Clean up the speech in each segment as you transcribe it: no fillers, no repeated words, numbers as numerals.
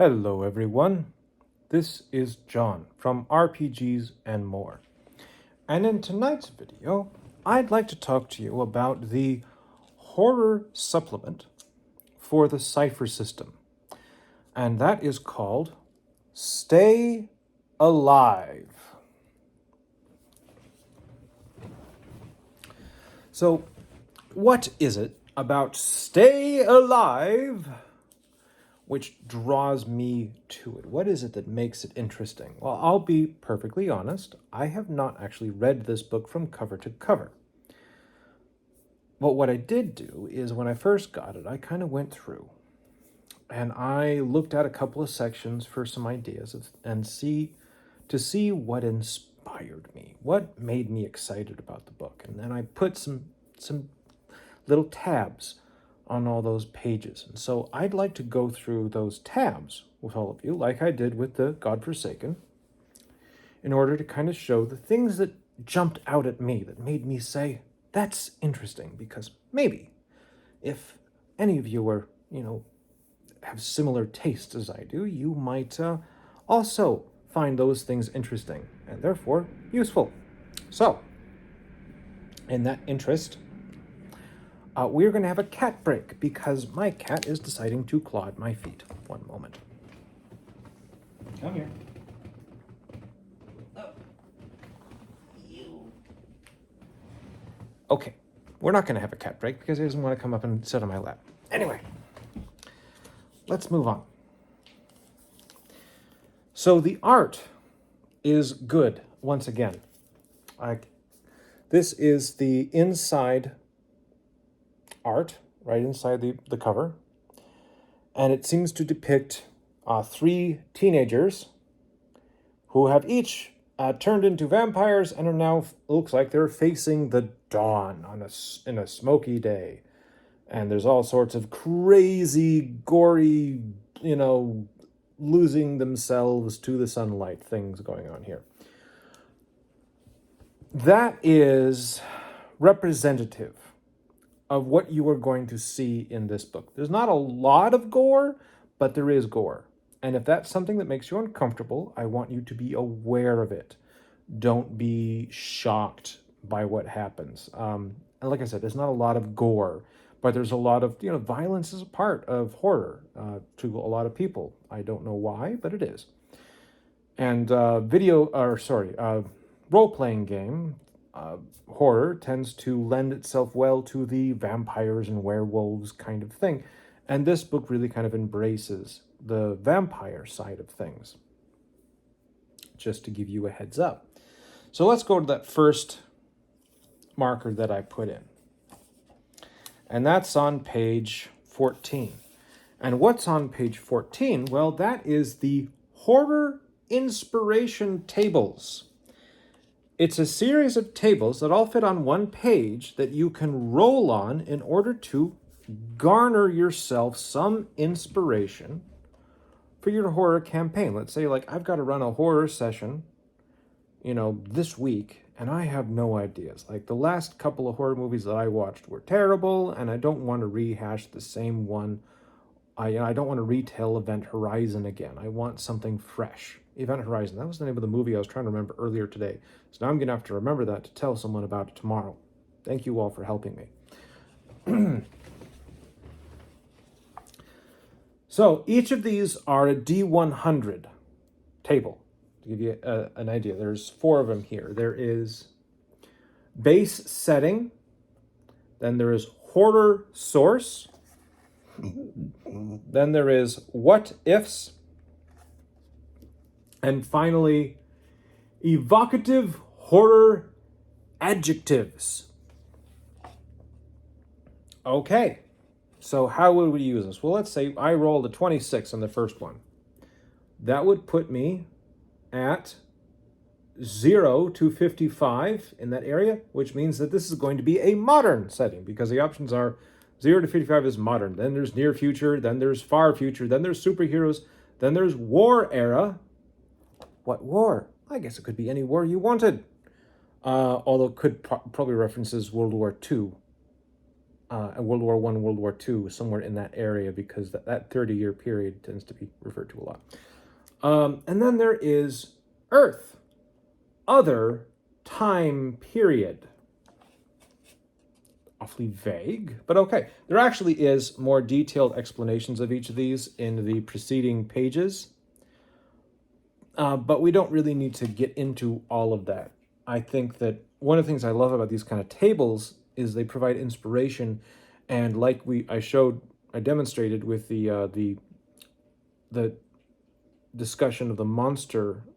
Hello everyone, this is John from RPGs and More. And in tonight's video, I'd like to talk to you about the horror supplement for the Cypher system. And that is called Stay Alive. So, what is it about Stay Alive which draws me to it? What is it that makes it interesting? Well, I'll be perfectly honest. I have not actually read this book from cover to cover. But what I did do is when I first got it, I kind of went through and I looked at a couple of sections for some ideas and see what inspired me, what made me excited about the book. And then I put some little tabs on all those pages. And so I'd like to go through those tabs with all of you, like I did with the Godforsaken, in order to kind of show the things that jumped out at me, that made me say, that's interesting, because maybe if any of you are, have similar tastes as I do, you might also find those things interesting and therefore useful. So, in that interest, we're going to have a cat break because my cat is deciding to claw at my feet. One moment. Come here. Oh. You. Okay, we're not going to have a cat break because he doesn't want to come up and sit on my lap. Anyway, let's move on. So the art is good, once again. This is the inside art, right inside the cover. And it seems to depict three teenagers who have each turned into vampires and are now, looks like they're facing the dawn in a smoky day. And there's all sorts of crazy, gory, losing themselves to the sunlight things going on here. That is representative of what you are going to see in this book. There's not a lot of gore, but there is gore. And if that's something that makes you uncomfortable, I want you to be aware of it. Don't be shocked by what happens. And like I said, there's not a lot of gore, but there's a lot of, violence is a part of horror to a lot of people. I don't know why, but it is. And role-playing game horror tends to lend itself well to the vampires and werewolves kind of thing. And this book really kind of embraces the vampire side of things, just to give you a heads up. So let's go to that first marker that I put in. And that's on page 14. And what's on page 14? Well, that is the horror inspiration tables. It's a series of tables that all fit on one page that you can roll on in order to garner yourself some inspiration for your horror campaign. Let's say, I've got to run a horror session, this week, and I have no ideas. Like, the last couple of horror movies that I watched were terrible, and I don't want to rehash the same one. I don't want to retell Event Horizon again. I want something fresh. Event Horizon, that was the name of the movie I was trying to remember earlier today. So now I'm going to have to remember that to tell someone about it tomorrow. Thank you all for helping me. So each of these are a D100 table. To give you an idea, there's 4 of them here. There is base setting, then there is horror source, then there is what ifs, and finally, evocative horror adjectives. Okay, so how would we use this? Well, let's say I rolled a 26 on the first one. That would put me at 0 to 55 in that area, which means that this is going to be a modern setting, because the options are 0 to 55 is modern, then there's near future, then there's far future, then there's superheroes, then there's war era. What war? I guess it could be any war you wanted. Although it could probably references World War II. World War I, World War II, somewhere in that area, because that 30-year period tends to be referred to a lot. And then there is Earth, other time period. Awfully vague, but okay. There actually is more detailed explanations of each of these in the preceding pages, but we don't really need to get into all of that. I think that one of the things I love about these kind of tables is they provide inspiration, and like I demonstrated with the discussion of the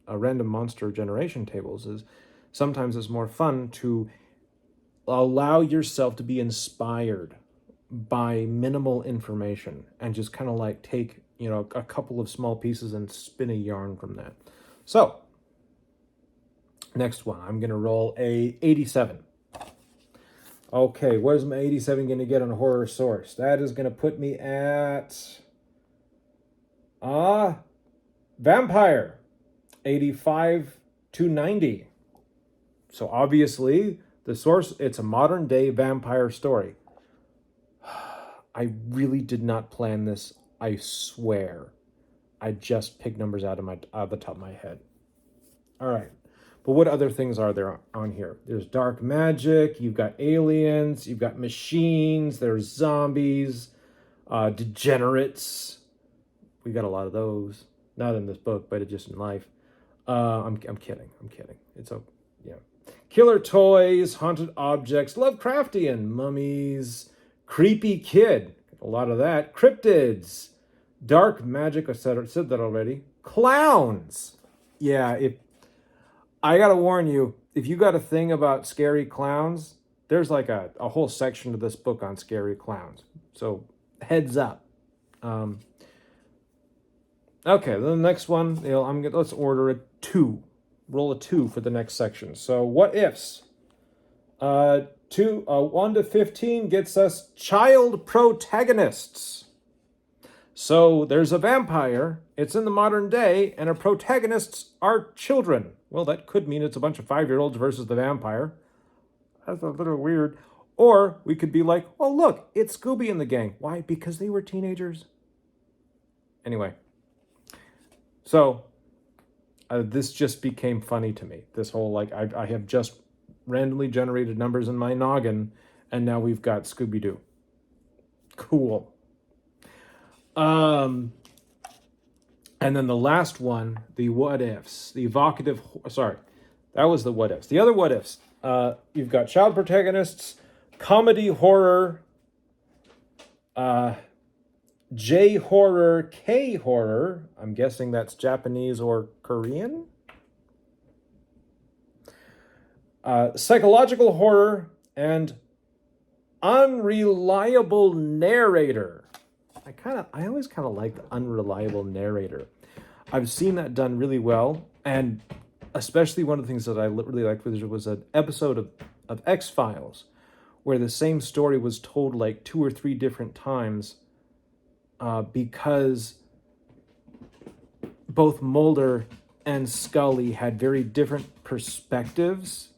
random monster generation tables, is sometimes it's more fun to allow yourself to be inspired by minimal information and just kind of like take, a couple of small pieces and spin a yarn from that. So, next one, I'm going to roll a 87. Okay, what is my 87 going to get on Horror Source? That is going to put me at Vampire, 85 to 90. So obviously, the source, it's a modern day vampire story. I really did not plan this, I swear. I just picked numbers out of the top of my head. All right. But what other things are there on here? There's dark magic, you've got aliens, you've got machines, there's zombies, degenerates. We got a lot of those. Not in this book, but just in life. I'm kidding. It's killer toys, haunted objects, Lovecraftian, mummies, creepy kid, a lot of that, cryptids, dark magic, etc. Said that already. Clowns. Yeah, I gotta warn you, if you got a thing about scary clowns, there's like a whole section of this book on scary clowns. So heads up. Okay, then the next one, let's order a 2. Roll a 2 for the next section. So what ifs? 1 to 15 gets us child protagonists. So there's a vampire, it's in the modern day, and our protagonists are children. Well, that could mean it's a bunch of 5-year-olds versus the vampire. That's a little weird. Or we could be like, oh, look, it's Scooby and the gang. Why? Because they were teenagers. Anyway. So, this just became funny to me. This whole, I have just randomly generated numbers in my noggin, and now we've got Scooby-Doo. Cool. And then the last one, the what ifs, the evocative, that was the what ifs. The other what ifs, you've got child protagonists, comedy horror, J horror, K horror, I'm guessing that's Japanese or Korean. Psychological horror, and unreliable narrator. I always kind of like the unreliable narrator. I've seen that done really well, and especially one of the things that I really liked was an episode of X-Files where the same story was told like 2 or 3 different times because both Mulder and Scully had very different perspectives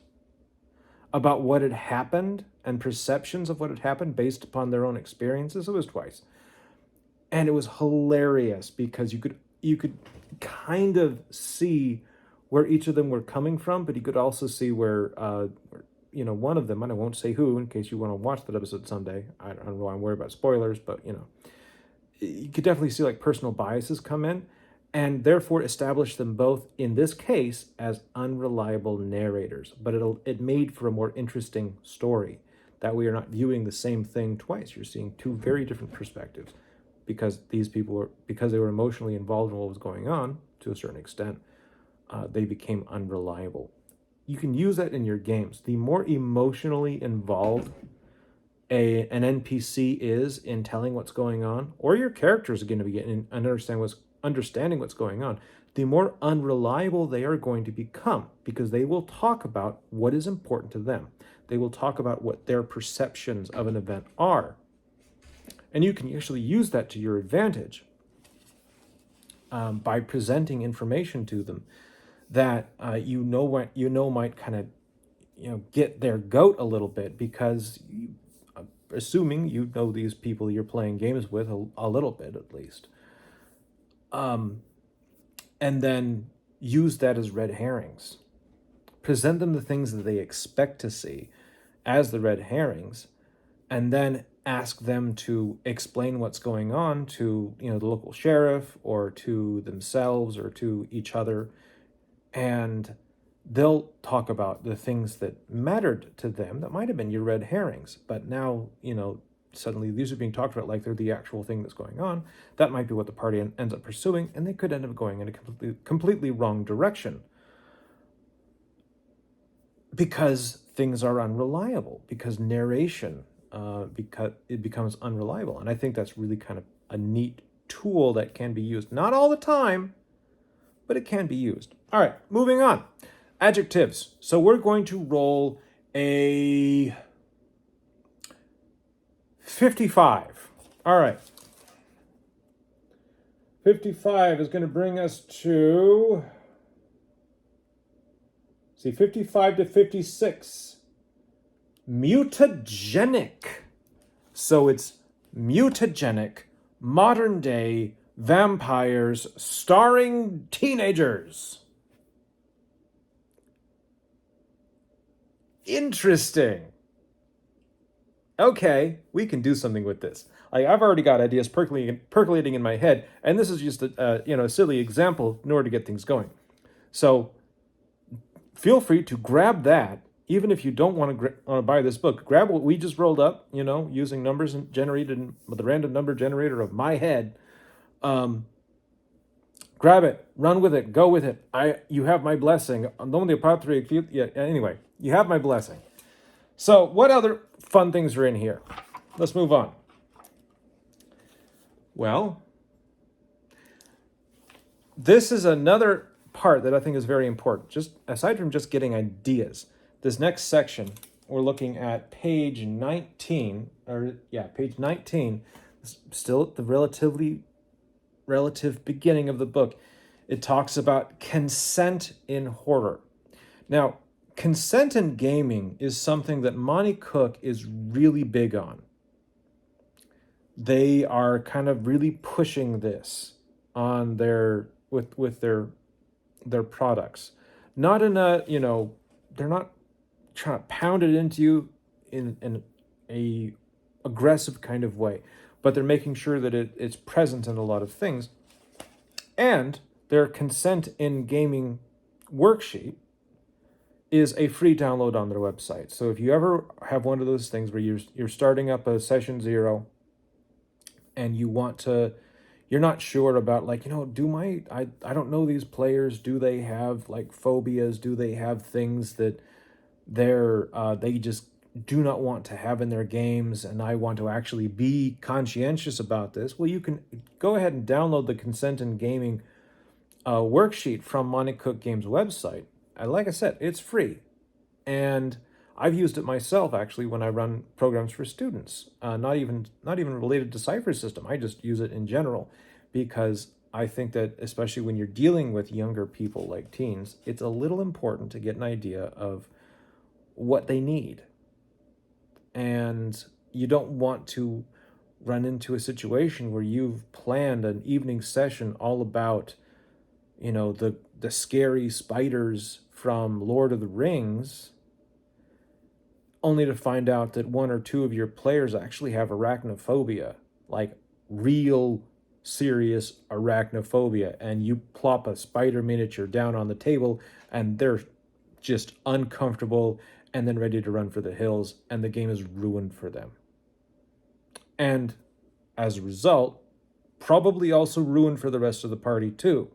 about what had happened and perceptions of what had happened based upon their own experiences. It was twice. And it was hilarious because you could kind of see where each of them were coming from, but you could also see where one of them, and I won't say who in case you want to watch that episode someday. I don't know why I'm worried about spoilers, but you could definitely see like personal biases come in, and therefore establish them both in this case as unreliable narrators. But it made for a more interesting story. That way you're not viewing the same thing twice. You're seeing 2 very different perspectives. Because these people because they were emotionally involved in what was going on to a certain extent, they became unreliable. You can use that in your games. The more emotionally involved an NPC is in telling what's going on, or your characters are going to be getting understanding what's going on, the more unreliable they are going to become, because they will talk about what is important to them. They will talk about what their perceptions of an event are. And you can actually use that to your advantage by presenting information to them that might kind of get their goat a little bit, because assuming you know these people you're playing games with a little bit at least. And then use that as red herrings. Present them the things that they expect to see as the red herrings, and then ask them to explain what's going on to, the local sheriff or to themselves or to each other. And they'll talk about the things that mattered to them that might have been your red herrings. But now, suddenly these are being talked about like they're the actual thing that's going on. That might be what the party ends up pursuing, and they could end up going in a completely wrong direction. Because things are unreliable, because narration, because it becomes unreliable. And I think that's really kind of a neat tool that can be used. Not all the time, but it can be used. All right, moving on. Adjectives. So we're going to roll a 55. All right. 55 is going to bring us to... 55 to 56. Mutagenic. So it's mutagenic, modern day vampires starring teenagers. Interesting. Okay, we can do something with this. I've already got ideas percolating in my head, and this is just a silly example in order to get things going. So feel free to grab that, even if you don't want to buy this book. Grab what we just rolled up, using numbers generated with the random number generator of my head. Grab it, run with it, go with it. You have my blessing. Anyway, you have my blessing. So what other fun things are in here? Let's move on. Well, this is another part that I think is very important. Just aside from just getting ideas, this next section, we're looking at page 19, page 19, still at the relative beginning of the book. It talks about consent in horror. Now, consent in gaming is something that Monte Cook is really big on. They are kind of really pushing this on with their products. Not in a, they're not trying to pound it into you in a aggressive kind of way, but they're making sure that it's present in a lot of things. And their consent in gaming worksheet is a free download on their website. So if you ever have one of those things where you're starting up a session 0 and you're not sure about I don't know these players. Do they have phobias? Do they have things that they just do not want to have in their games, and I want to actually be conscientious about this? Well, you can go ahead and download the consent in gaming worksheet from Monte Cook Games' website. Like I said, it's free, and I've used it myself actually when I run programs for students. Not even related to Cypher system. I just use it in general because I think that especially when you're dealing with younger people like teens, it's a little important to get an idea of what they need. And you don't want to run into a situation where you've planned an evening session all about, the scary spiders from Lord of the Rings, only to find out that one or two of your players actually have arachnophobia, like real serious arachnophobia, and you plop a spider miniature down on the table and they're just uncomfortable and then ready to run for the hills, and the game is ruined for them. And as a result, probably also ruined for the rest of the party too.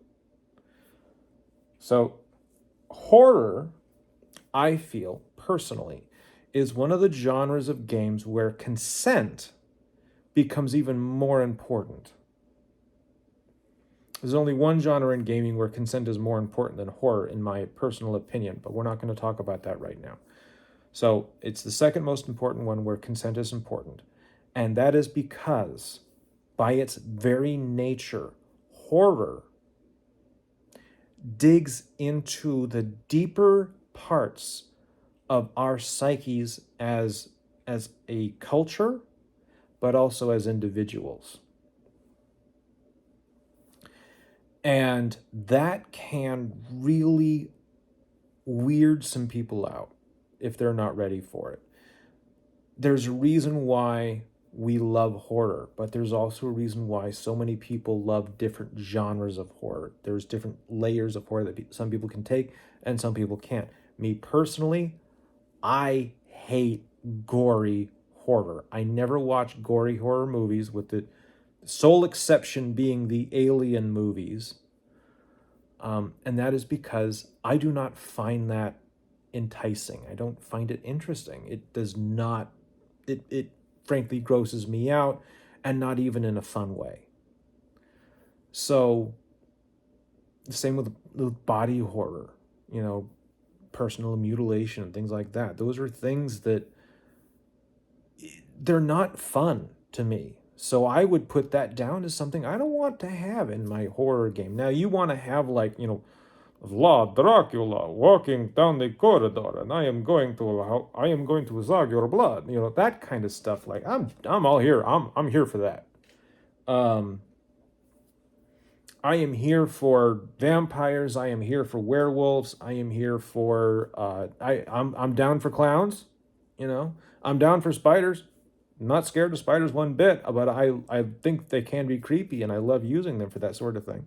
So horror, I feel personally, is one of the genres of games where consent becomes even more important. There's only one genre in gaming where consent is more important than horror, in my personal opinion, but we're not going to talk about that right now. So it's the second most important one where consent is important. And that is because, by its very nature, horror digs into the deeper parts of our psyches as a culture but also as individuals. And that can really weird some people out if they're not ready for it. There's a reason why we love horror, but there's also a reason why so many people love different genres of horror. There's different layers of horror that some people can take and some people can't. Me personally, I hate gory horror. I never watch gory horror movies, with the sole exception being the Alien movies. And that is because I do not find that enticing. I don't find it interesting. It does not, it frankly grosses me out, and not even in a fun way. So, the same with body horror, personal mutilation and things like that. Those are things that they're not fun to me. So I would put that down as something I don't want to have in my horror game. Now, you want to have Vlad Dracula walking down the corridor, and I am going to zag your blood. That kind of stuff. Like, I'm all here. I'm here for that. I am here for vampires. I am here for werewolves. I am here for I'm down for clowns. I'm down for spiders. I'm not scared of spiders one bit, but I think they can be creepy, and I love using them for that sort of thing.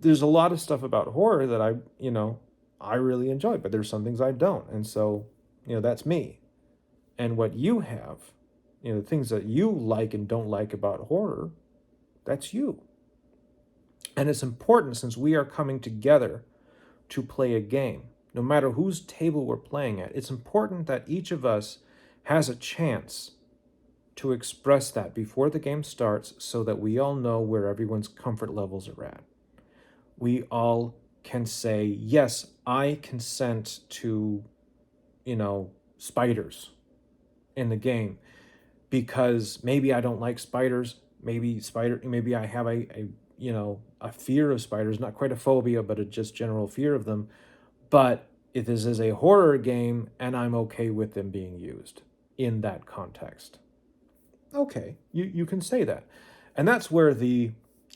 There's a lot of stuff about horror that I really enjoy, but there's some things I don't. And so, that's me. And what you have, the things that you like and don't like about horror, that's you. And it's important, since we are coming together to play a game, no matter whose table we're playing at, it's important that each of us has a chance to express that before the game starts, so that we all know where everyone's comfort levels are at. We all can say, yes, I consent to, spiders in the game, because maybe I don't like spiders. Maybe I have a fear of spiders, not quite a phobia, but a just general fear of them. But if this is a horror game, and I'm okay with them being used in that context, okay, you can say that. And that's where the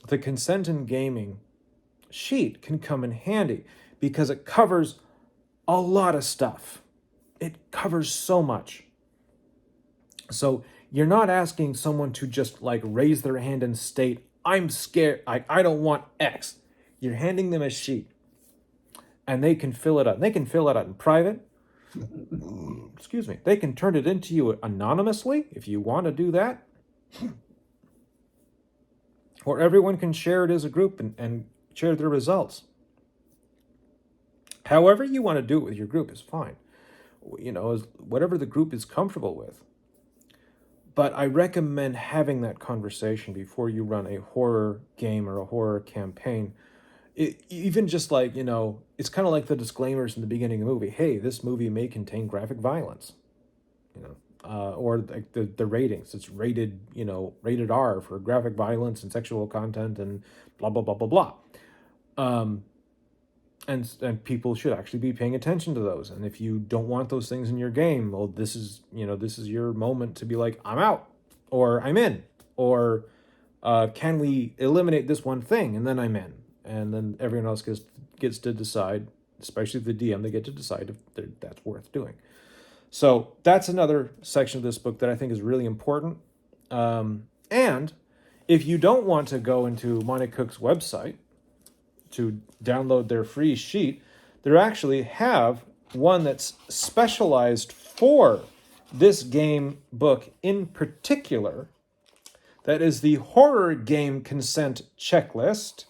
consent in gaming sheet can come in handy, because it covers a lot of stuff. It covers so much. So you're not asking someone to just raise their hand and state, I'm scared, I don't want X. You're handing them a sheet, and they can fill it out. They can fill it out in private. Excuse me. They can turn it into you anonymously if you want to do that. Or everyone can share it as a group and share their results. However you want to do it with your group is fine. Whatever the group is comfortable with. But I recommend having that conversation before you run a horror game or a horror campaign. Even just it's kind of like the disclaimers in the beginning of the movie. Hey, this movie may contain graphic violence. Or the ratings. It's rated, rated R for graphic violence and sexual content and blah, blah, blah, blah, blah. And people should actually be paying attention to those. And if you don't want those things in your game, well, this is your moment to be like, I'm out, or I'm in, or can we eliminate this one thing, and then I'm in. And then everyone else gets to decide, especially the DM, they get to decide if that's worth doing. So that's another section of this book that I think is really important. And if you don't want to go into Monte Cook's website to download their free sheet, they actually have one that's specialized for this game book in particular. That is the Horror Game Consent Checklist.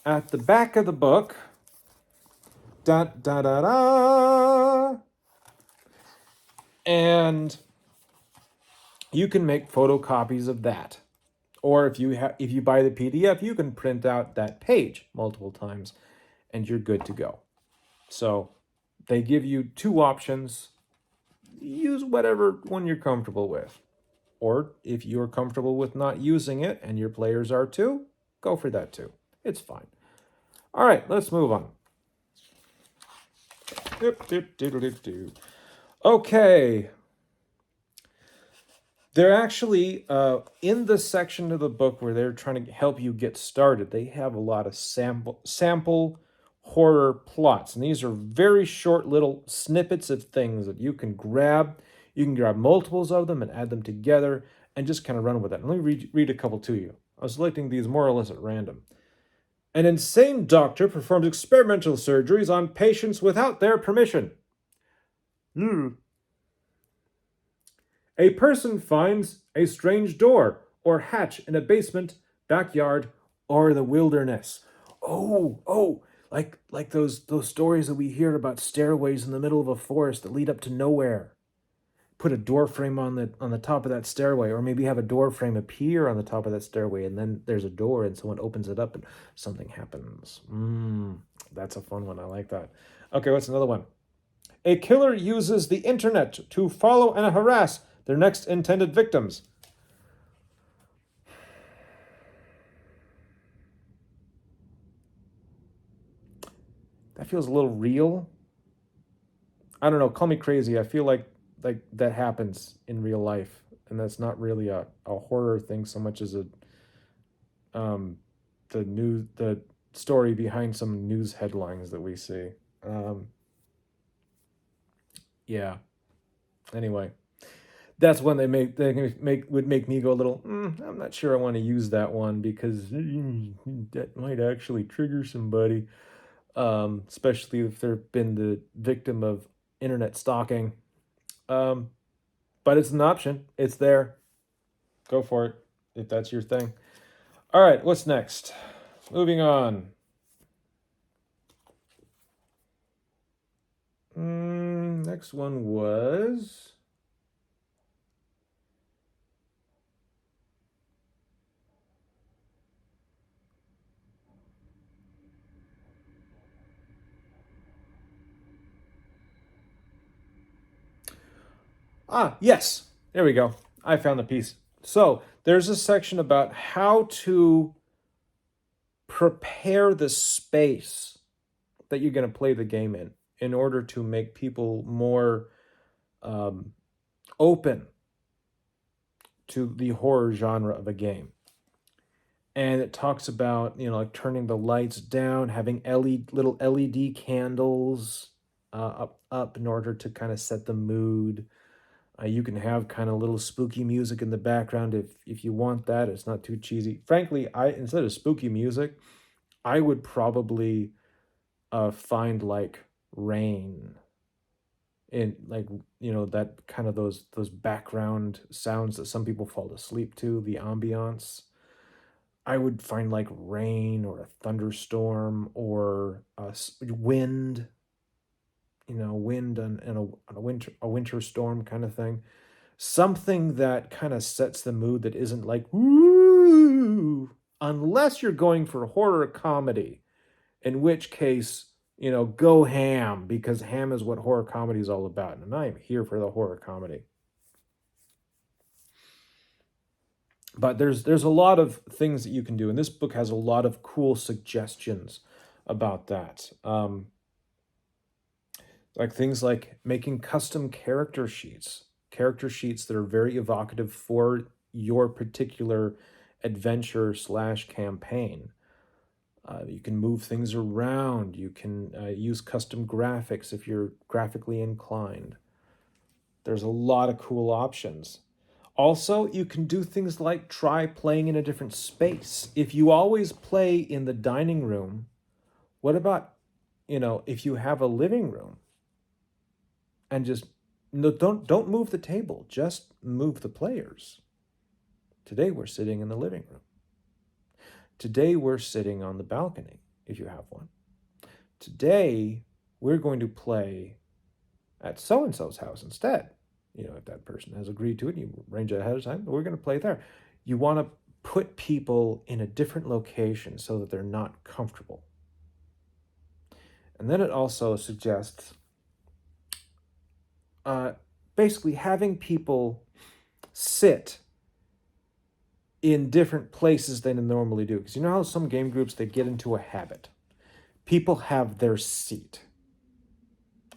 At the back of the book, and you can make photocopies of that. Or if you buy the PDF, you can print out that page multiple times, and you're good to go. So they give you two options. Use whatever one you're comfortable with. Or if you're comfortable with not using it, and your players are too, go for that too. It's fine. All right, let's move on. Okay. They're actually in the section of the book where they're trying to help you get started. They have a lot of sample horror plots, and these are very short little snippets of things that you can grab. You can grab multiples of them and add them together and just kind of run with it. And let me read a couple to you. I was selecting these more or less at random. An insane doctor performs experimental surgeries on patients without their permission. A person finds a strange door or hatch in a basement, backyard, or the wilderness. Oh, like those stories that we hear about stairways in the middle of a forest that lead up to nowhere. Put a door frame on the top of that stairway, or maybe have a door frame appear on the top of that stairway, and then there's a door, and someone opens it up, and something happens. That's a fun one. I like that. Okay, what's another one? A killer uses the internet to follow and harass their next intended victims. That feels a little real. I don't know. Call me crazy. I feel like that happens in real life, and that's not really a horror thing so much as um the story behind some news headlines that we see. Um, yeah. Anyway, that's when would make me go a little. I'm not sure I want to use that one because that might actually trigger somebody, especially if they've been the victim of internet stalking. Um, but it's an option. It's there. Go for it if that's your thing. All right, what's next? Moving on. Next one was. Yes. There we go. I found the piece. So there's a section about how to prepare the space that you're going to play the game in order to make people more um, open to the horror genre of a game. And it talks about, like turning the lights down, having little LED candles up in order to kind of set the mood. You can have kind of little spooky music in the background if you want that. It's not too cheesy. Frankly, instead of spooky music, I would probably find like rain in like that kind of those background sounds that some people fall asleep to, the ambiance. I would find like rain or a thunderstorm or wind, wind and a winter storm kind of thing. Something that kind of sets the mood that isn't like woo, unless you're going for horror comedy, in which case, go ham, because ham is what horror comedy is all about, and I am here for the horror comedy. But there's a lot of things that you can do, and this book has a lot of cool suggestions about that. Like things like making custom character sheets that are very evocative for your particular adventure slash campaign. You can move things around. You can use custom graphics if you're graphically inclined. There's a lot of cool options. Also, you can do things like try playing in a different space. If you always play in the dining room, what about, if you have a living room and just no, don't move the table, just move the players. Today we're sitting in the living room. Today we're sitting on the balcony, if you have one. Today we're going to play at so-and-so's house instead. If that person has agreed to it, you arrange it ahead of time, we're going to play there. You want to put people in a different location so that they're not comfortable. And then it also suggests basically having people sit in different places than they normally do. Because you know how some game groups, they get into a habit. People have their seat.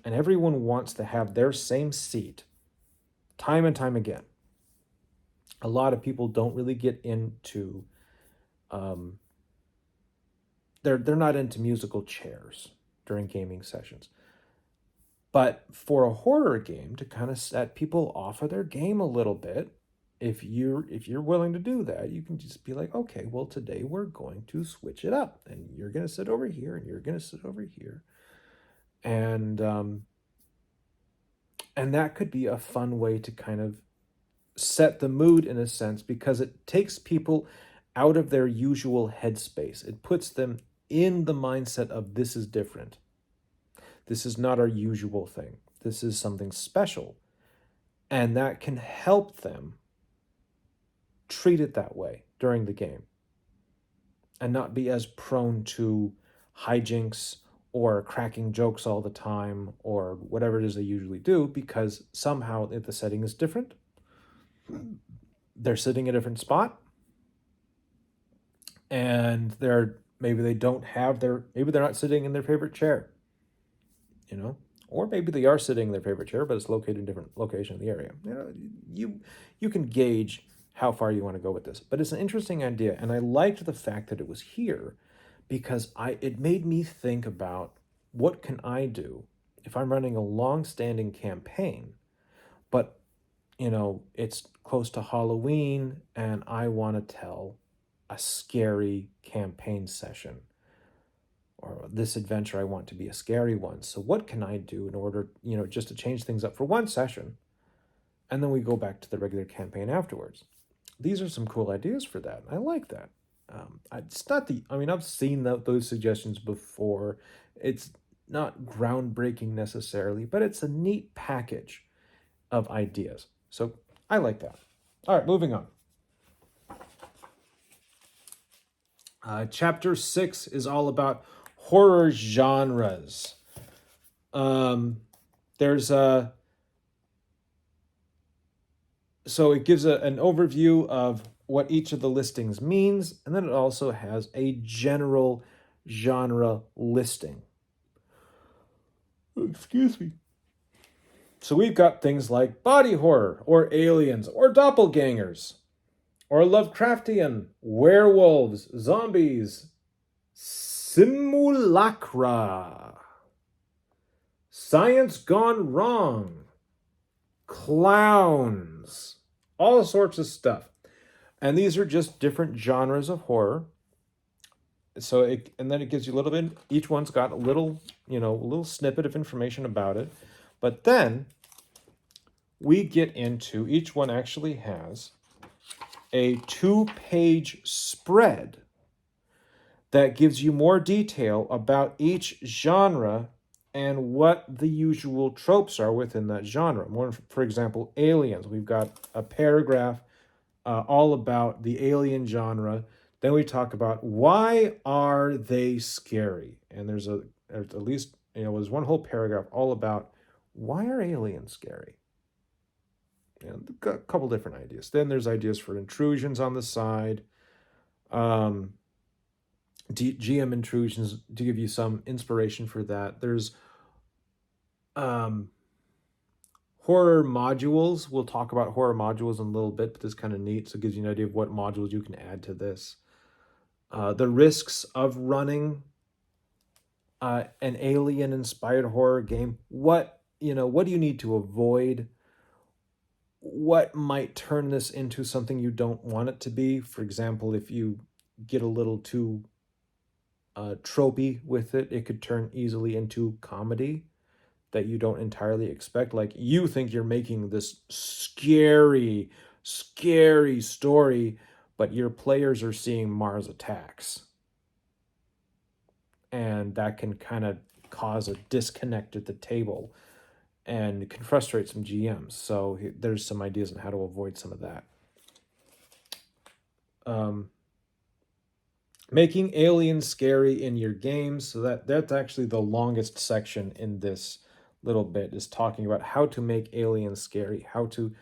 And everyone wants to have their same seat time and time again. A lot of people don't really get into they're not into musical chairs during gaming sessions. But for a horror game, to kind of set people off of their game a little bit, if you're willing to do that, you can just be like, okay, well, today we're going to switch it up, and you're going to sit over here, and you're going to sit over here, and that could be a fun way to kind of set the mood in a sense, because it takes people out of their usual headspace. It puts them in the mindset of, this is different. This is not our usual thing. This is something special. And that can help them treat it that way during the game and not be as prone to hijinks or cracking jokes all the time or whatever it is they usually do, because somehow if the setting is different, they're sitting in a different spot, and maybe they're not sitting in their favorite chair, or maybe they are sitting in their favorite chair, but it's located in a different location in the area. You can gauge how far you want to go with this, but it's an interesting idea, and I liked the fact that it was here, because it made me think about, what can I do if I'm running a long-standing campaign, but it's close to Halloween and I want to tell a scary campaign session, or this adventure I want to be a scary one. So what can I do in order, just to change things up for one session, and then we go back to the regular campaign afterwards? These are some cool ideas for that. I like that. It's not I've seen those suggestions before. It's not groundbreaking necessarily, but it's a neat package of ideas. So I like that. All right, moving on. Chapter 6 is all about horror genres. So it gives an overview of what each of the listings means, and then it also has a general genre listing. Excuse me. So we've got things like body horror, or aliens, or doppelgangers, or Lovecraftian, werewolves, zombies, simulacra, science gone wrong, clowns, all sorts of stuff. And these are just different genres of horror. And then it gives you a little bit, each one's got a little snippet of information about it. But then we get into, each one actually has a 2-page spread that gives you more detail about each genre and what the usual tropes are within that genre. For example, aliens. We've got a paragraph all about the alien genre. Then we talk about, why are they scary? And there's one whole paragraph all about, why are aliens scary? A couple different ideas. Then there's ideas for intrusions on the side. GM intrusions, to give you some inspiration for that. There's horror modules. We'll talk about horror modules in a little bit, but this is kind of neat. So it gives you an idea of what modules you can add to this. The risks of running an alien-inspired horror game. What do you need to avoid? What might turn this into something you don't want it to be? For example, if you get a little too tropey with it, it could turn easily into comedy that you don't entirely expect. Like, you think you're making this scary story, but your players are seeing Mars attacks. And that can kind of cause a disconnect at the table, and it can frustrate some GMs. So there's some ideas on how to avoid some of that. Making aliens scary in your games. So that's actually the longest section in this little bit, is talking about how to make aliens scary, how to,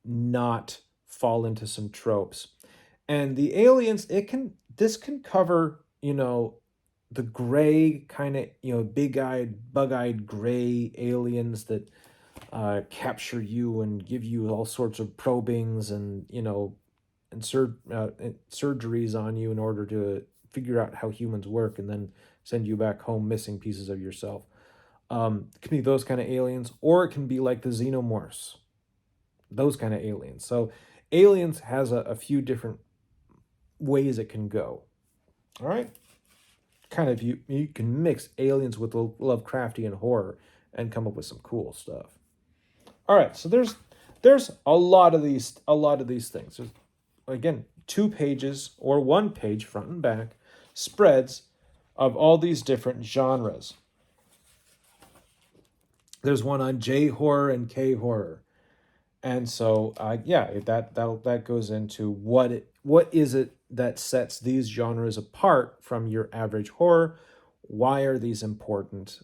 not fall into some tropes. And the aliens, this can cover, the gray kind of, big-eyed, bug-eyed gray aliens that capture you and give you all sorts of probings and, insert surgeries on you in order to figure out how humans work and then send you back home missing pieces of yourself. It can be those kind of aliens, or it can be like the xenomorphs, those kind of aliens. So aliens has a few different ways it can go. All right, kind of you can mix aliens with Lovecraftian horror and come up with some cool stuff. All right, so there's a lot of these things. There's, again, 2 pages or 1 page front and back spreads of all these different genres. There's one on J horror and K horror, and so that goes into what is it that sets these genres apart from your average horror. Why are these important?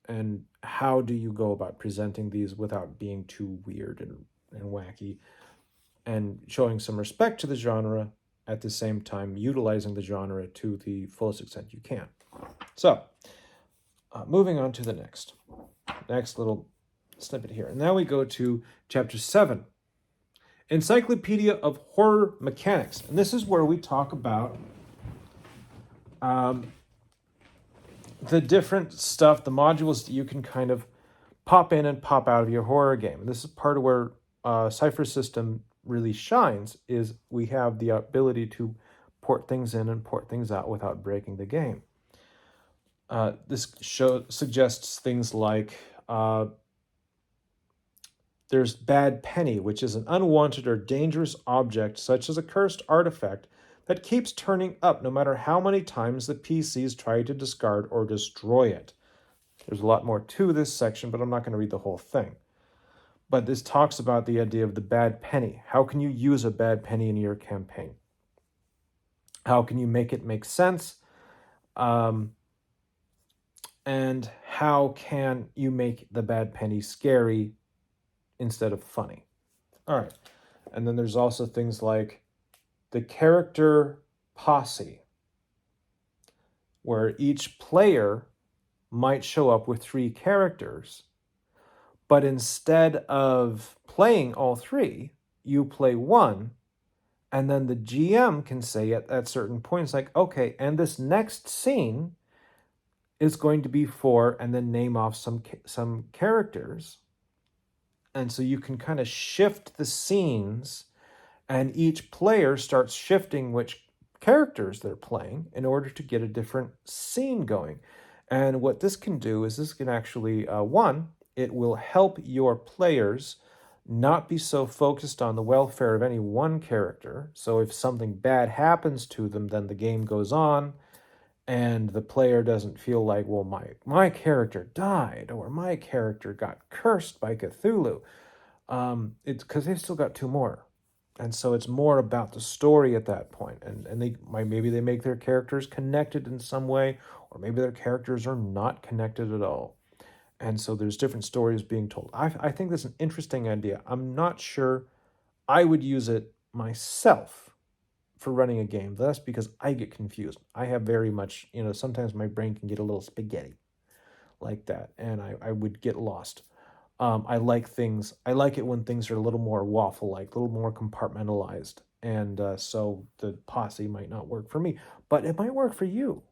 And how do you go about presenting these without being too weird and wacky, and showing some respect to the genre at the same time utilizing the genre to the fullest extent you can. So, moving on to the next little snippet here. And now we go to chapter 7, Encyclopedia of Horror Mechanics. And this is where we talk about the different stuff, the modules that you can kind of pop in and pop out of your horror game. And this is part of where Cypher system really shines, is we have the ability to port things in and port things out without breaking the game. This suggests things like there's Bad Penny, which is an unwanted or dangerous object, such as a cursed artifact, that keeps turning up no matter how many times the PCs try to discard or destroy it. There's a lot more to this section, but I'm not going to read the whole thing. But this talks about the idea of the bad penny. How can you use a bad penny in your campaign? How can you make it make sense? And how can you make the bad penny scary instead of funny? All right. And then there's also things like the character posse, where each player might show up with 3 characters, but instead of playing all 3, you play one, and then the GM can say at certain points, like, okay, and this next scene is going to be for, and then name off some characters. And so you can kind of shift the scenes, and each player starts shifting which characters they're playing in order to get a different scene going. And what this can do is this can actually, it will help your players not be so focused on the welfare of any one character. So if something bad happens to them, then the game goes on, and the player doesn't feel like, well, my character died, or my character got cursed by Cthulhu. It's because they've still got 2 more. And so it's more about the story at that point. And maybe they make their characters connected in some way, or maybe their characters are not connected at all. And so there's different stories being told. I think that's an interesting idea. I'm not sure I would use it myself for running a game. That's because I get confused. I have very much, sometimes my brain can get a little spaghetti like that, and I would get lost. I like it when things are a little more waffle-like, a little more compartmentalized. And so the posse might not work for me, but it might work for you.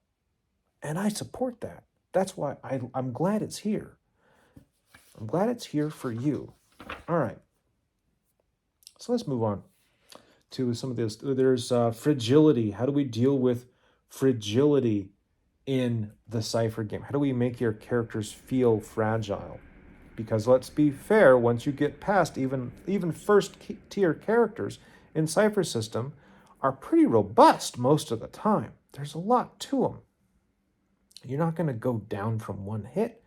And I support that. That's why I'm glad it's here. I'm glad it's here for you. All right. So let's move on to some of this. There's fragility. How do we deal with fragility in the Cypher game? How do we make your characters feel fragile? Because let's be fair, once you get past even first tier characters in Cypher system are pretty robust most of the time. There's a lot to them. You're not going to go down from one hit.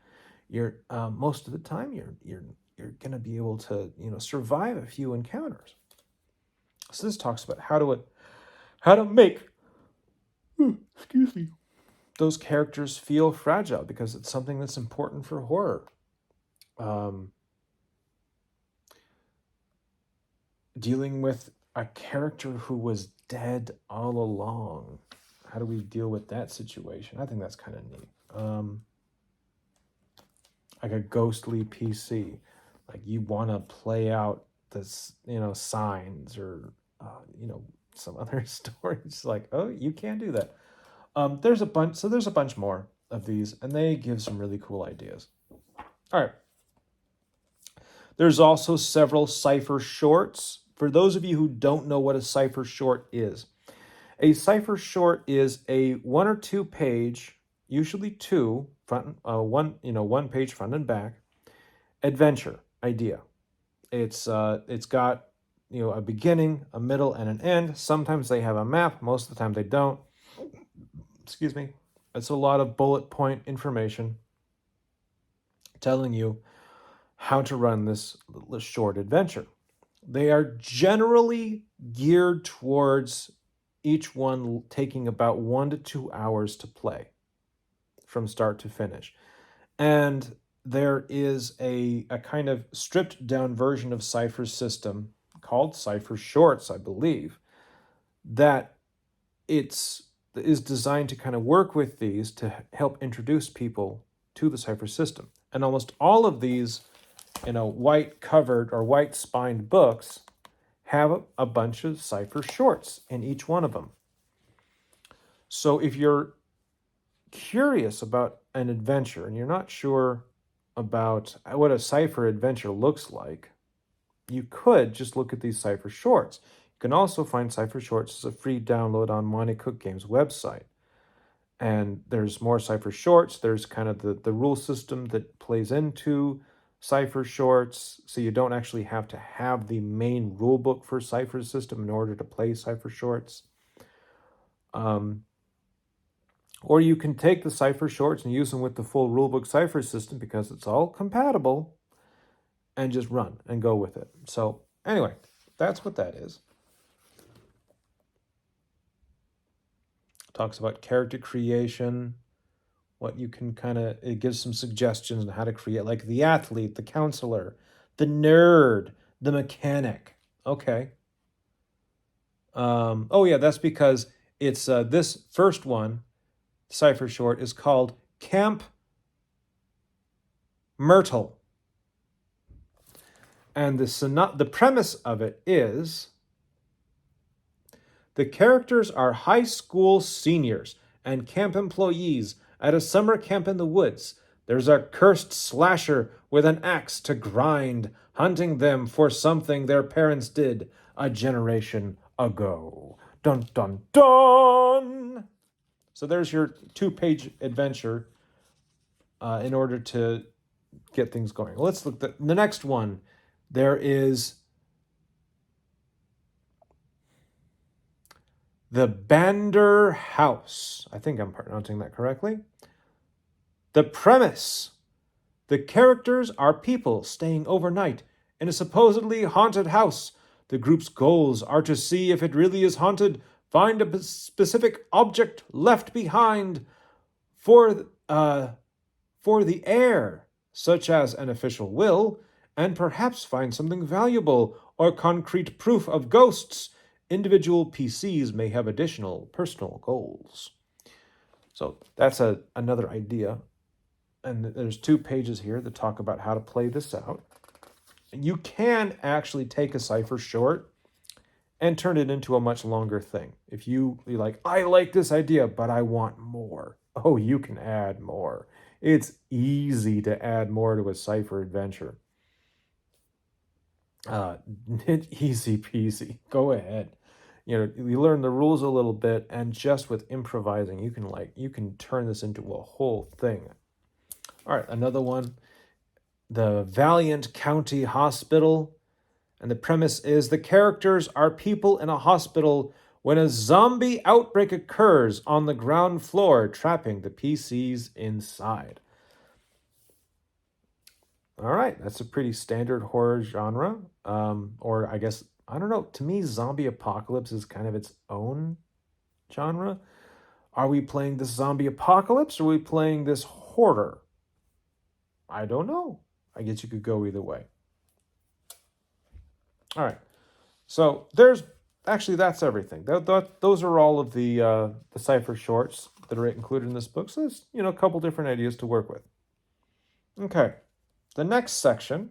You're most of the time you're going to be able to survive a few encounters. So this talks about how to make those characters feel fragile, because it's something that's important for horror. Dealing with a character who was dead all along. How do we deal with that situation? I think that's kind of neat. Like a ghostly PC. Like you want to play out this, signs or, some other stories. Like, oh, you can't do that. There's a bunch more of these, and they give some really cool ideas. All right. There's also several Cypher shorts. For those of you who don't know what a Cypher short is, a Cypher short is a 1 or 2 page, usually two, one page front and back, adventure idea. It's got a beginning, a middle, and an end. Sometimes they have a map. Most of the time they don't. Excuse me. It's a lot of bullet point information telling you how to run this short adventure. They are generally geared towards each one taking about 1 to 2 hours to play from start to finish. And there is a kind of stripped down version of Cypher's system called Cypher Shorts, I believe, that is designed to kind of work with these to help introduce people to the Cypher system. And almost all of these, white covered or white spined books have a bunch of Cypher shorts in each one of them. So if you're curious about an adventure and you're not sure about what a Cypher adventure looks like, you could just look at these Cypher shorts. You can also find Cypher shorts as a free download on Monte Cook Games website. And there's more Cypher shorts. There's kind of the rule system that plays into Cypher shorts, so you don't actually have to have the main rule book for Cypher system in order to play Cypher shorts. Or you can take the Cypher shorts and use them with the full rulebook Cypher system because it's all compatible, and just run and go with it. So anyway, that's what that is. Talks about character creation, what you can it gives some suggestions on how to create, like the athlete, the counselor, the nerd, the mechanic. Okay. Oh yeah, that's because it's this first one, Cypher short, is called Camp Myrtle. And the premise of it is the characters are high school seniors and camp employees at a summer camp in the woods. There's a cursed slasher with an axe to grind, hunting them for something their parents did a generation ago. Dun, dun, dun! So there's your 2-page adventure in order to get things going. Let's look at the next one. There is the Bander House. I think I'm pronouncing that correctly. The premise: the characters are people staying overnight in a supposedly haunted house. The group's goals are to see if it really is haunted, find a specific object left behind for the heir, such as an official will, and perhaps find something valuable or concrete proof of ghosts. Individual PCs may have additional personal goals. So that's another idea. And there's 2 pages here that talk about how to play this out. You can actually take a Cypher short and turn it into a much longer thing. If you're like, I like this idea, but I want more. Oh, you can add more. It's easy to add more to a Cypher adventure. Easy peasy. Go ahead. You learn the rules a little bit, and just with improvising, you can turn this into a whole thing. All right, another one. The Valiant County Hospital. And the premise is the characters are people in a hospital when a zombie outbreak occurs on the ground floor, trapping the PCs inside. All right, that's a pretty standard horror genre. Or I guess, I don't know, to me, zombie apocalypse is kind of its own genre. Are we playing this zombie apocalypse or are we playing this horror? I don't know. I guess you could go either way. All right. So that's everything. Those are all of the Cypher shorts that are included in this book. So there's, a couple different ideas to work with. Okay. The next section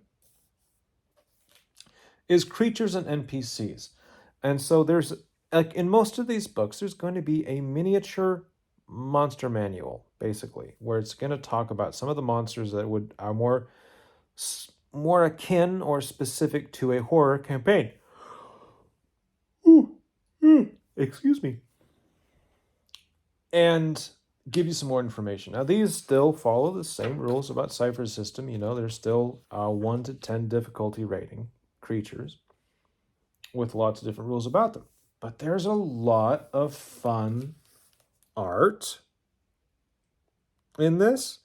is creatures and NPCs. And so there's, like in most of these books, there's going to be a miniature monster manual, basically, where it's going to talk about some of the monsters that are more akin or specific to a horror campaign. Excuse me. And give you some more information. Now, these still follow the same rules about Cypher's system. You know, there's still 1 to 10 difficulty rating creatures with lots of different rules about them. But there's a lot of fun art in this.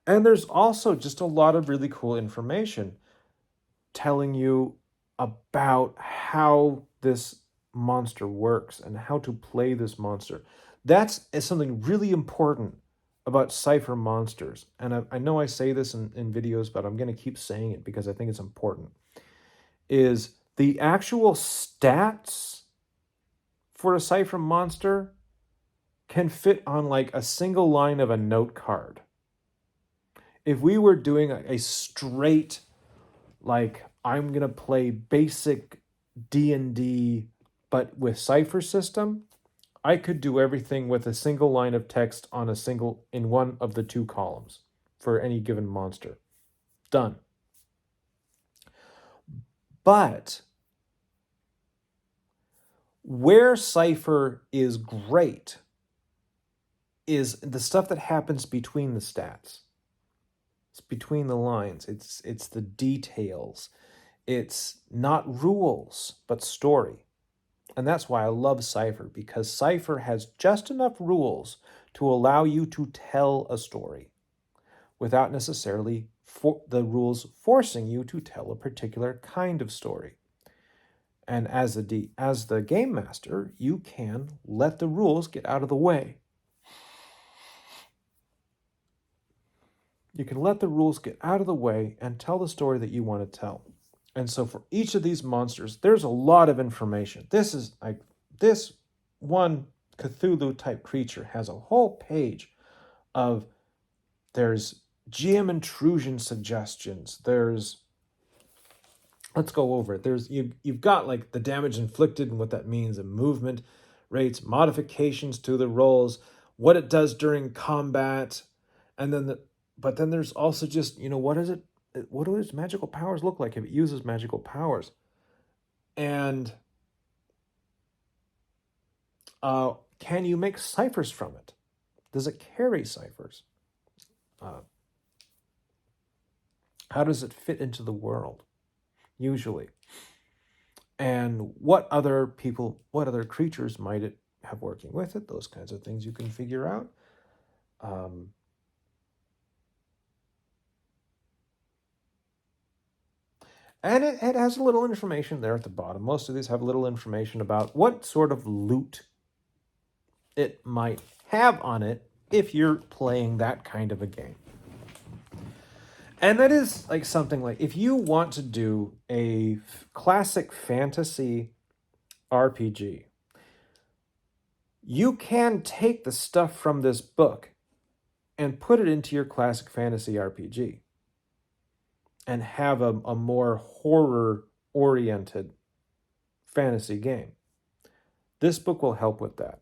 And there's also just a lot of really cool information telling you about how this monster works and how to play this monster. That's something really important about Cypher monsters. And I know I say this in videos, but I'm going to keep saying it because I think it's important. Is the actual stats for a Cypher monster can fit on like a single line of a note card. If we were doing a straight, like, I'm going to play basic D&D, but with Cypher system, I could do everything with a single line of text in one of the 2 columns for any given monster. Done. But where Cypher is great is the stuff that happens between the stats. It's between the lines. It's the details. It's not rules, but story. And that's why I love Cypher, because Cypher has just enough rules to allow you to tell a story without necessarily the rules forcing you to tell a particular kind of story. And as the game master, you can let the rules get out of the way. You can let the rules get out of the way and tell the story that you want to tell. And so for each of these monsters, there's a lot of information. This one Cthulhu type creature has a whole page of, there's GM intrusion suggestions. Let's go over it. You've got like the damage inflicted and what that means, and movement rates, modifications to the rolls, what it does during combat, and then but then there's also just, what do its magical powers look like if it uses magical powers? And can you make ciphers from it? Does it carry ciphers? How does it fit into the world, usually? And what other creatures might it have working with it? Those kinds of things you can figure out. And it has a little information there at the bottom. Most of these have a little information about what sort of loot it might have on it if you're playing that kind of a game. And that is like something like, if you want to do a classic fantasy RPG, you can take the stuff from this book and put it into your classic fantasy RPG and have a more horror-oriented fantasy game. This book will help with that.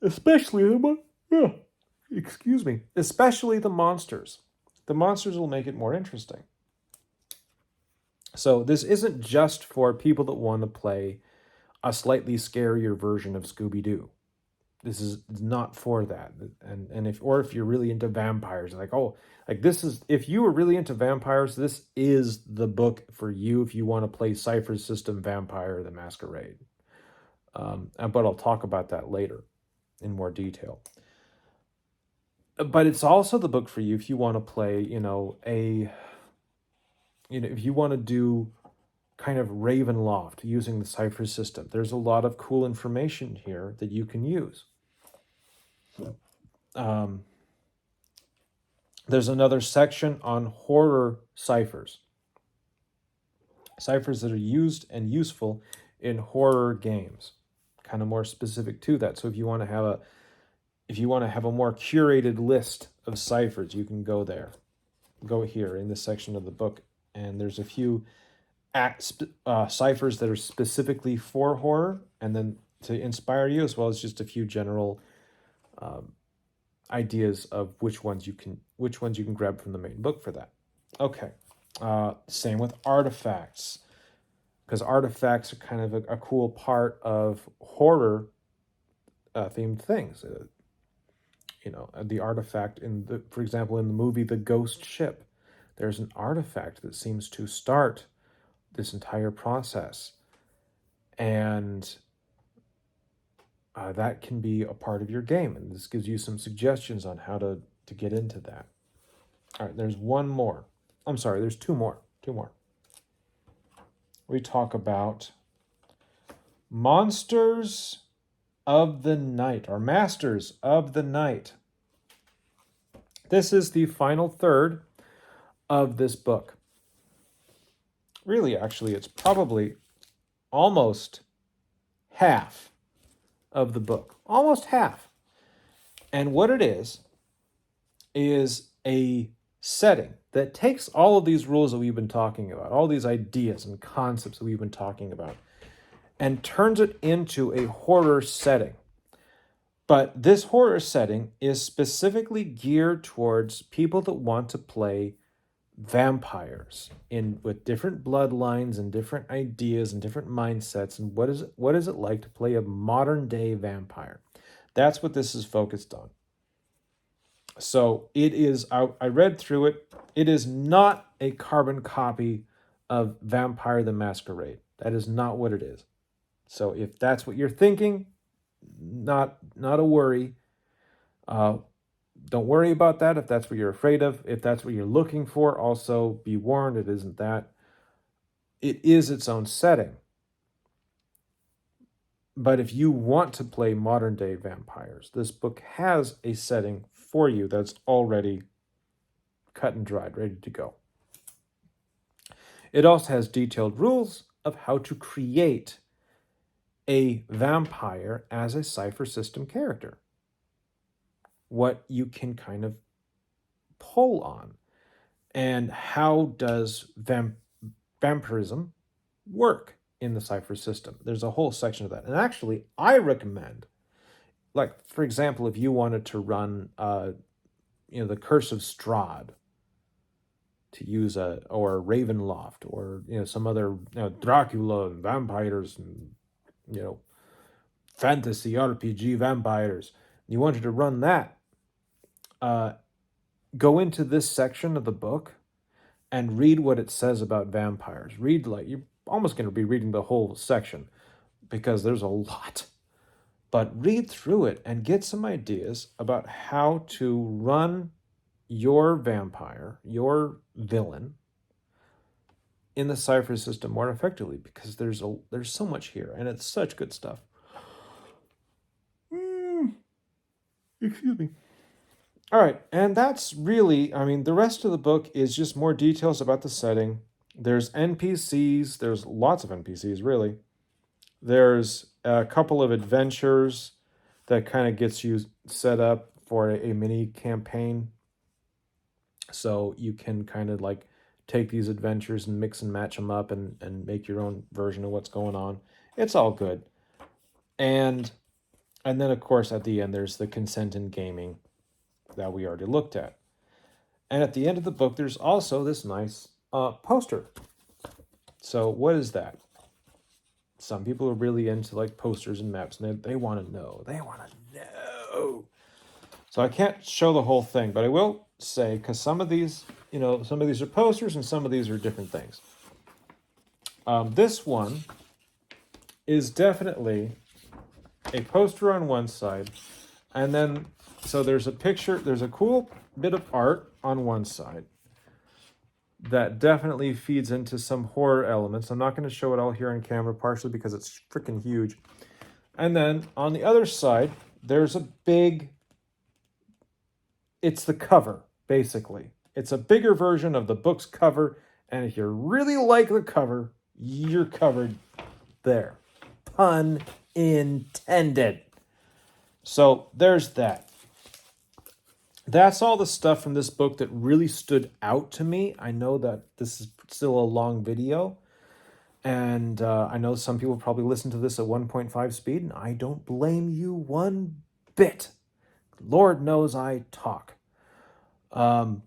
Especially the monsters. The monsters will make it more interesting. So this isn't just for people that want to play a slightly scarier version of Scooby-Doo. This is not for that. And if you're really into vampires, if you were really into vampires, this is the book for you if you want to play Cypher's system Vampire the Masquerade. But I'll talk about that later in more detail. But it's also the book for you if you want to play, if you want to do kind of Ravenloft using the Cypher system. There's a lot of cool information here that you can use. There's another section on horror ciphers. Ciphers that are used and useful in horror games. Kind of more specific to that. So if you want to have a more curated list of ciphers, you can go there. Go here in this section of the book, and there's a few ciphers that are specifically for horror, and then to inspire you, as well as just a few general ideas of which ones you can grab from the main book for that. Okay, same with artifacts, because artifacts are kind of a cool part of horror themed things. The artifact for example, in the movie The Ghost Ship, there's an artifact that seems to start this entire process, and that can be a part of your game, and this gives you some suggestions on how to get into that. All right, there's one more. I'm sorry, there's two more. We talk about monsters of the night, or masters of the night. This is the final third of this book. Really, actually, it's probably almost half of the book. Almost half. And what it is a setting that takes all of these rules that we've been talking about, all these ideas and concepts that we've been talking about, and turns it into a horror setting. But this horror setting is specifically geared towards people that want to play vampires with different bloodlines and different ideas and different mindsets. And what is it like to play a modern day vampire? That's what this is focused on. So it is, I read through it. It is not a carbon copy of Vampire the Masquerade. That is not what it is. So if that's what you're thinking, not a worry. Don't worry about that if that's what you're afraid of. If that's what you're looking for, also be warned, it isn't that. It is its own setting. But if you want to play modern day vampires, this book has a setting for you that's already cut and dried, ready to go. It also has detailed rules of how to create a vampire as a Cypher system character. What you can kind of pull on, and how does vampirism work in the Cypher system. There's a whole section of that. And actually, I recommend, like, for example, if you wanted to run, the Curse of Strahd, to use or Ravenloft, or, some other, Dracula and vampires and, fantasy RPG vampires. You wanted to run that, go into this section of the book and read what it says about vampires. Read, like, you're almost going to be reading the whole section because there's a lot. But read through it and get some ideas about how to run your vampire, your villain, in the Cypher system more effectively, because there's so much here, and it's such good stuff. Excuse me. All right, and that's really, the rest of the book is just more details about the setting. There's NPCs. There's lots of NPCs, really. There's a couple of adventures that kind of gets you set up for a mini campaign. So you can kind of like take these adventures and mix and match them up and make your own version of what's going on. It's all good. And then, of course, at the end, there's the consent in gaming that we already looked at. And at the end of the book, there's also this nice poster. So what is that? Some people are really into like posters and maps, and they want to know. So I can't show the whole thing, but I will say, because some of these are posters and some of these are different things. This one is definitely a poster on one side, and then so there's a picture, there's a cool bit of art on one side that definitely feeds into some horror elements. I'm not going to show it all here on camera, partially because it's freaking huge. And then on the other side, there's it's the cover, basically. It's a bigger version of the book's cover, and if you really like the cover, you're covered there. Pun intended. So there's that. That's all the stuff from this book that really stood out to me. I know that this is still a long video, And I know some people probably listen to this at 1.5 speed, and I don't blame you one bit. Lord knows I talk. But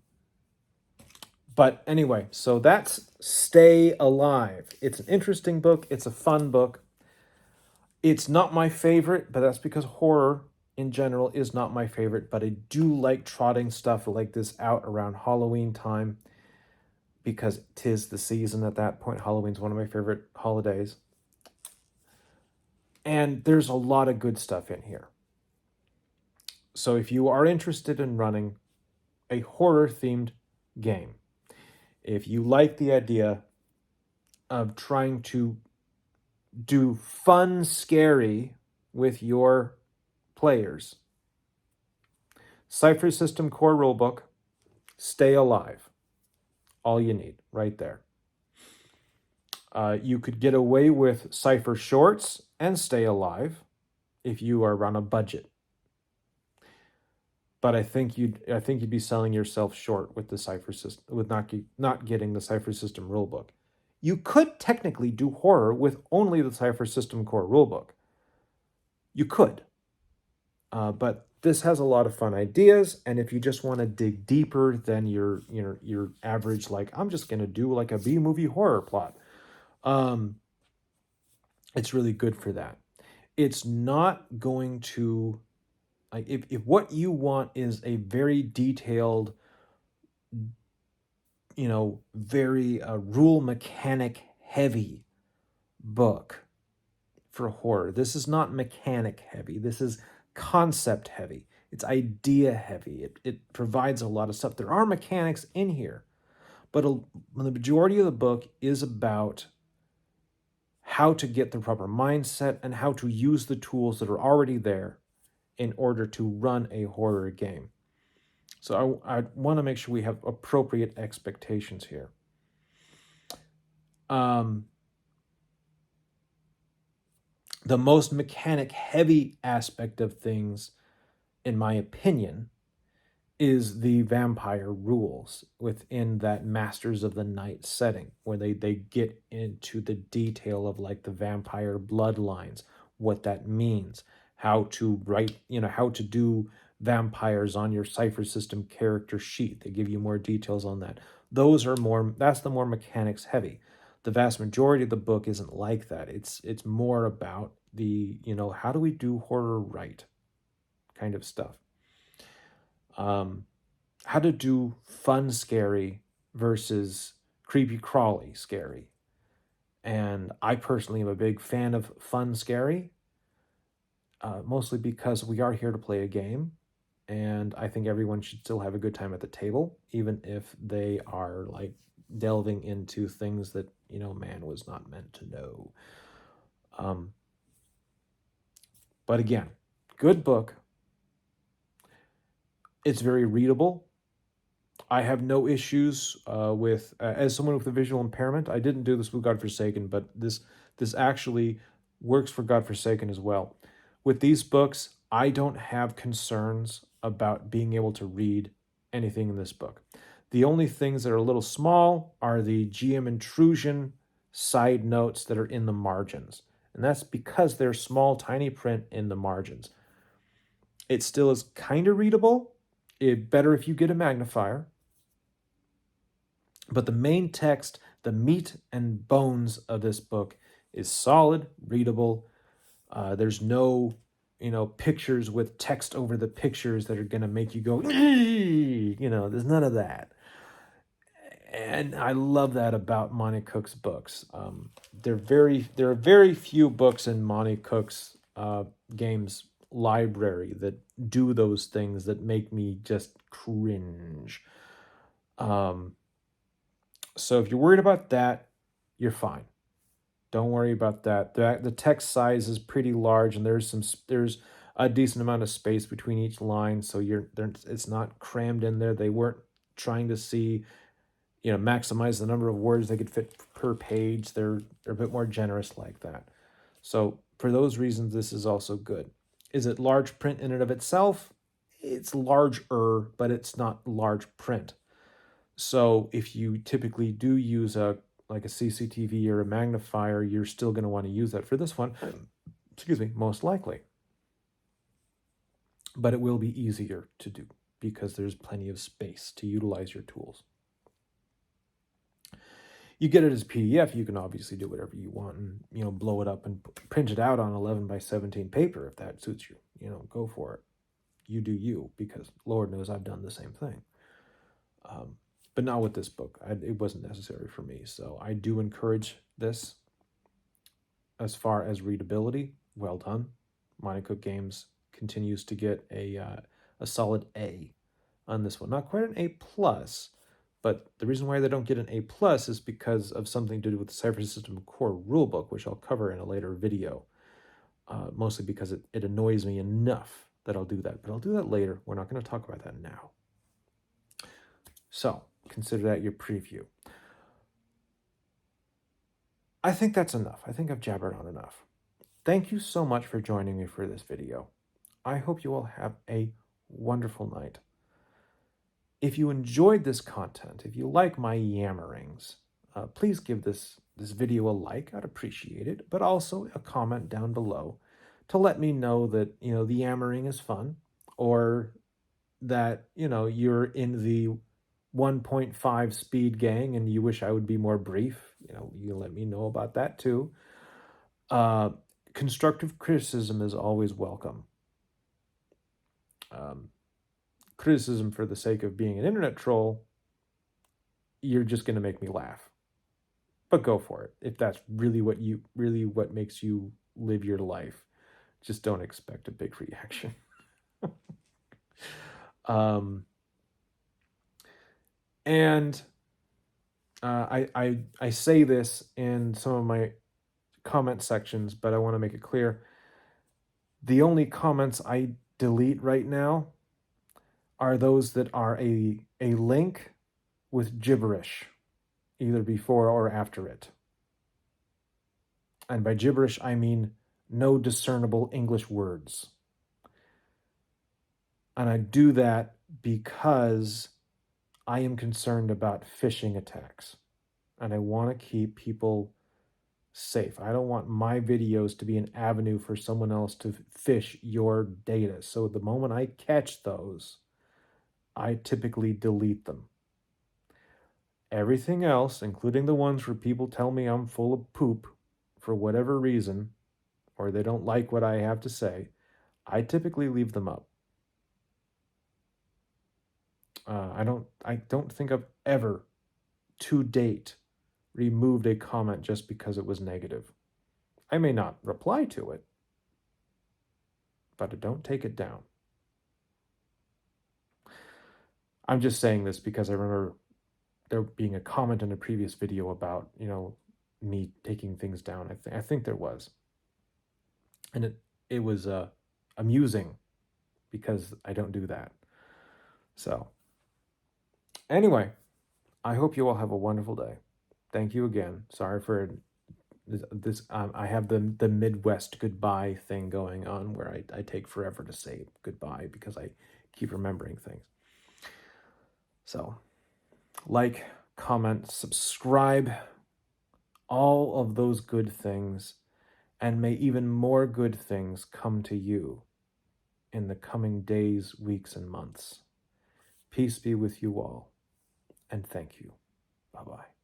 anyway, so that's Stay Alive. It's an interesting book. It's a fun book. It's not my favorite, but that's because horror in general is not my favorite. But I do like trotting stuff like this out around Halloween time because 'tis the season at that point. Halloween's one of my favorite holidays. And there's a lot of good stuff in here. So if you are interested in running a horror themed game, if you like the idea of trying to do fun, scary with your players, Cypher System Core Rulebook, Stay Alive. All you need right there. You could get away with Cypher Shorts and Stay Alive if you are on a budget. But I think you'd be selling yourself short with the Cypher system, with not getting the Cypher System Rulebook. You could technically do horror with only the Cypher System Core Rulebook. You could. But this has a lot of fun ideas, and if you just want to dig deeper than your average, like, I'm just going to do like a B-movie horror plot, it's really good for that. It's not going to, like, if what you want is a very detailed, very rule mechanic heavy book for horror, this is not mechanic heavy. This is concept heavy. It's idea heavy. It provides a lot of stuff. There are mechanics in here, but the majority of the book is about how to get the proper mindset and how to use the tools that are already there in order to run a horror game. So I want to make sure we have appropriate expectations here. The most mechanic heavy aspect of things, in my opinion, is the vampire rules within that Masters of the Night setting, where they get into the detail of like the vampire bloodlines, what that means, how to write, how to do vampires on your Cypher System character sheet. They give you more details on that. That's the more mechanics heavy. The vast majority of the book isn't like that. It's more about the, how do we do horror right kind of stuff. How to do fun scary versus creepy crawly scary. And I personally am a big fan of fun scary, mostly because we are here to play a game, and I think everyone should still have a good time at the table, even if they are like delving into things that man was not meant to know. But again, good book. It's very readable. I have no issues with, as someone with a visual impairment, I didn't do this with Godforsaken, but this actually works for Godforsaken as well. With these books, I don't have concerns about being able to read anything in this book. The only things that are a little small are the GM intrusion side notes that are in the margins. And that's because they're small, tiny print in the margins. It still is kind of readable. Better if you get a magnifier. But the main text, the meat and bones of this book, is solid, readable. There's no, pictures with text over the pictures that are going to make you go, there's none of that. And I love that about Monte Cook's books. There are very few books in Monte Cook's games library that do those things that make me just cringe. So if you're worried about that, you're fine. Don't worry about that. The text size is pretty large, and there's a decent amount of space between each line, so it's not crammed in there. They weren't trying to maximize the number of words they could fit per page. They're a bit more generous like that. So for those reasons, this is also good. Is it large print in and of itself? It's larger, but it's not large print. So if you typically do use a like a CCTV or a magnifier, you're still going to want to use that for this one. Excuse me, most likely. But it will be easier to do because there's plenty of space to utilize your tools. You get it as PDF, you can obviously do whatever you want and, blow it up and print it out on 11 by 17 paper if that suits you. Go for it. You do you, because Lord knows I've done the same thing. But not with this book. It wasn't necessary for me. So I do encourage this. As far as readability, well done. Monte Cook Games continues to get a solid A on this one. Not quite an A+, but the reason why they don't get an A+ is because of something to do with the Cypher System Core Rulebook, which I'll cover in a later video. Mostly because it annoys me enough that I'll do that. But I'll do that later. We're not going to talk about that now. So, consider that your preview. I think that's enough. I think I've jabbered on enough. Thank you so much for joining me for this video. I hope you all have a wonderful night. If you enjoyed this content, if you like my yammerings, please give this video a like. I'd appreciate it, but also a comment down below to let me know that, the yammering is fun, or that, you're in the 1.5 speed gang and you wish I would be more brief. You let me know about that too. Constructive criticism is always welcome. Criticism for the sake of being an internet troll, you're just going to make me laugh. But go for it. If that's really what makes you live your life, just don't expect a big reaction. And I say this in some of my comment sections, but I want to make it clear. The only comments I delete right now are those that are a link with gibberish, either before or after it. And by gibberish, I mean no discernible English words. And I do that because I am concerned about phishing attacks. And I want to keep people safe. I don't want my videos to be an avenue for someone else to phish your data. So the moment I catch those, I typically delete them. Everything else, including the ones where people tell me I'm full of poop for whatever reason, or they don't like what I have to say, I typically leave them up. I don't think I've ever, to date, removed a comment just because it was negative. I may not reply to it, but I don't take it down. I'm just saying this because I remember there being a comment in a previous video about, me taking things down. I think there was. And it was amusing because I don't do that. So, anyway, I hope you all have a wonderful day. Thank you again. Sorry for this. I have the Midwest goodbye thing going on where I take forever to say goodbye because I keep remembering things. So, like, comment, subscribe, all of those good things, and may even more good things come to you in the coming days, weeks, and months. Peace be with you all, and thank you. Bye-bye.